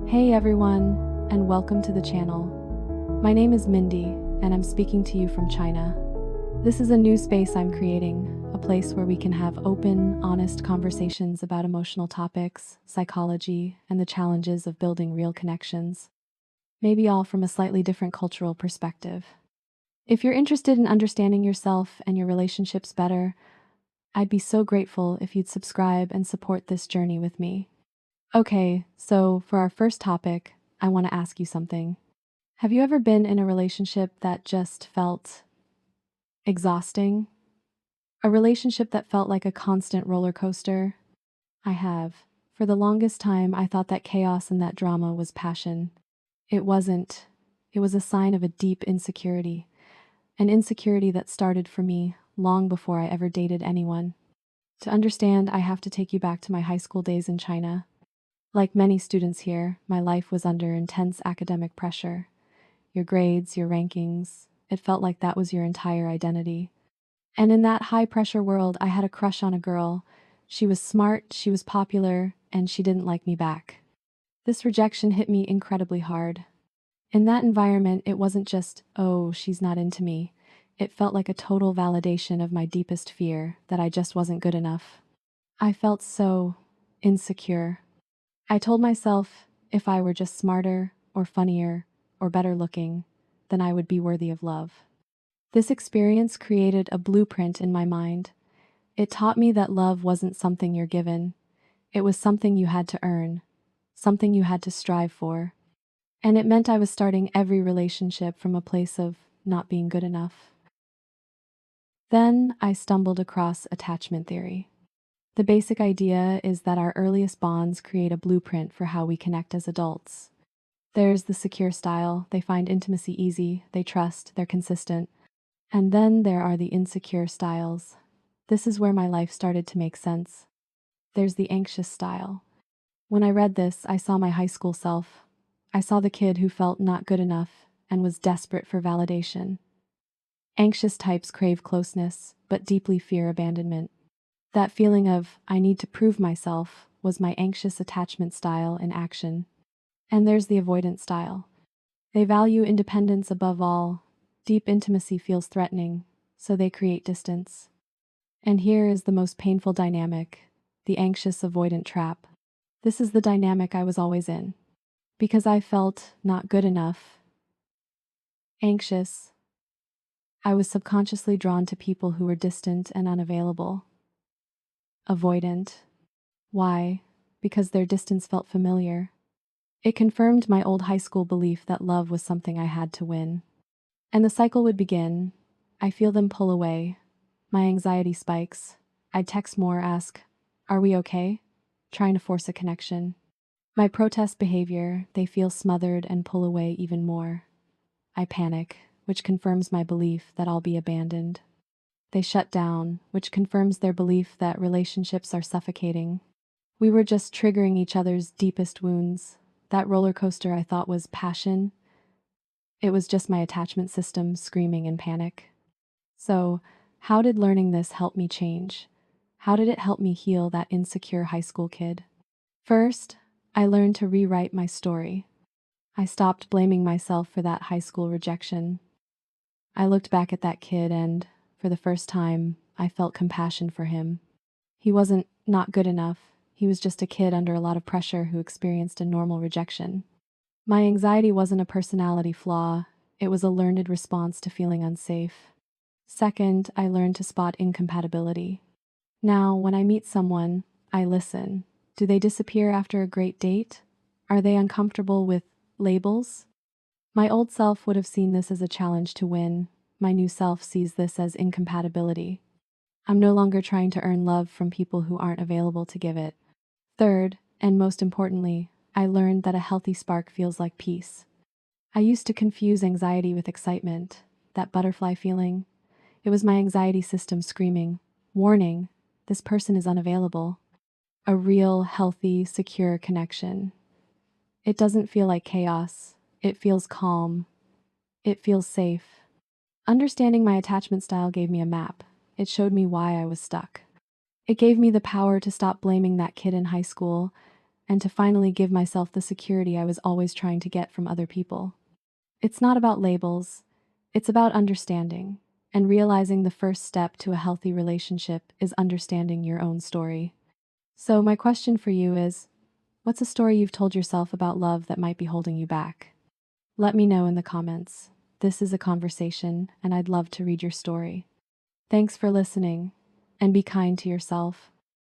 Hey everyone, and welcome to the channel. My name is Mindy, and I'm speaking to you from China. This is a new space I'm creating, a place where we can have open, honest conversations about emotional topics, psychology, and the challenges of building real connections. Maybe all from a slightly different cultural perspective. If you're interested in understanding yourself and your relationships better, I'd be so grateful if you'd subscribe and support this journey with me. Okay, so for our first topic, I want to ask you something. Have you ever been in a relationship that just felt exhausting? A relationship that felt like a constant roller coaster? I have. For the longest time, I thought that chaos and that drama was passion. It wasn't. It was a sign of a deep insecurity, an insecurity that started for me long before I ever dated anyone. To understand, I have to take you back to my high school days in China. Like many students here, my life was under intense academic pressure. Your grades, your rankings, it felt like that was your entire identity. And in that high-pressure world, I had a crush on a girl. She was smart, she was popular, and she didn't like me back. This rejection hit me incredibly hard. In that environment, it wasn't just, oh, she's not into me. It felt like a total validation of my deepest fear that I just wasn't good enough. I felt so insecure. I told myself if I were just smarter or funnier or better looking, then I would be worthy of love. This experience created a blueprint in my mind. It taught me that love wasn't something you're given. It was something you had to earn, something you had to strive for. And it meant I was starting every relationship from a place of not being good enough. Then I stumbled across attachment theory. The basic idea is that our earliest bonds create a blueprint for how we connect as adults. There's the secure style, they find intimacy easy, they trust, they're consistent. And then there are the insecure styles. This is where my life started to make sense. There's the anxious style. When I read this, I saw my high school self. I saw the kid who felt not good enough and was desperate for validation. Anxious types crave closeness, but deeply fear abandonment. That feeling of, I need to prove myself, was my anxious attachment style in action. And there's the avoidant style. They value independence above all. Deep intimacy feels threatening, so they create distance. And here is the most painful dynamic, the anxious-avoidant trap. This is the dynamic I was always in. Because I felt not good enough, anxious, I was subconsciously drawn to people who were distant and unavailable. Avoidant. Why? Because their distance felt familiar. It confirmed my old high school belief that love was something I had to win. And the cycle would begin. I feel them pull away. My anxiety spikes. I'd text more, ask, are we okay? Trying to force a connection. My protest behavior, they feel smothered and pull away even more. I panic, which confirms my belief that I'll be abandoned. They shut down, which confirms their belief that relationships are suffocating. We were just triggering each other's deepest wounds. That roller coaster I thought was passion, it was just my attachment system screaming in panic. So, how did learning this help me change? How did it help me heal that insecure high school kid? First, I learned to rewrite my story. I stopped blaming myself for that high school rejection. I looked back at that kid and, for the first time, I felt compassion for him. He wasn't not good enough. He was just a kid under a lot of pressure who experienced a normal rejection. My anxiety wasn't a personality flaw, it was a learned response to feeling unsafe. Second, I learned to spot incompatibility. Now, when I meet someone, I listen. Do they disappear after a great date? Are they uncomfortable with labels? My old self would have seen this as a challenge to win. My new self sees this as incompatibility. I'm no longer trying to earn love from people who aren't available to give it. Third, and most importantly, I learned that a healthy spark feels like peace. I used to confuse anxiety with excitement, that butterfly feeling. It was my anxiety system screaming, warning, this person is unavailable. A real, healthy, secure connection. It doesn't feel like chaos. It feels calm. It feels safe. Understanding my attachment style gave me a map. It showed me why I was stuck. It gave me the power to stop blaming that kid in high school and to finally give myself the security I was always trying to get from other people. It's not about labels, it's about understanding, and realizing the first step to a healthy relationship is understanding your own story. So, my question for you is, what's a story you've told yourself about love that might be holding you back? Let me know in the comments. This is a conversation, and I'd love to read your story. Thanks for listening, and be kind to yourself.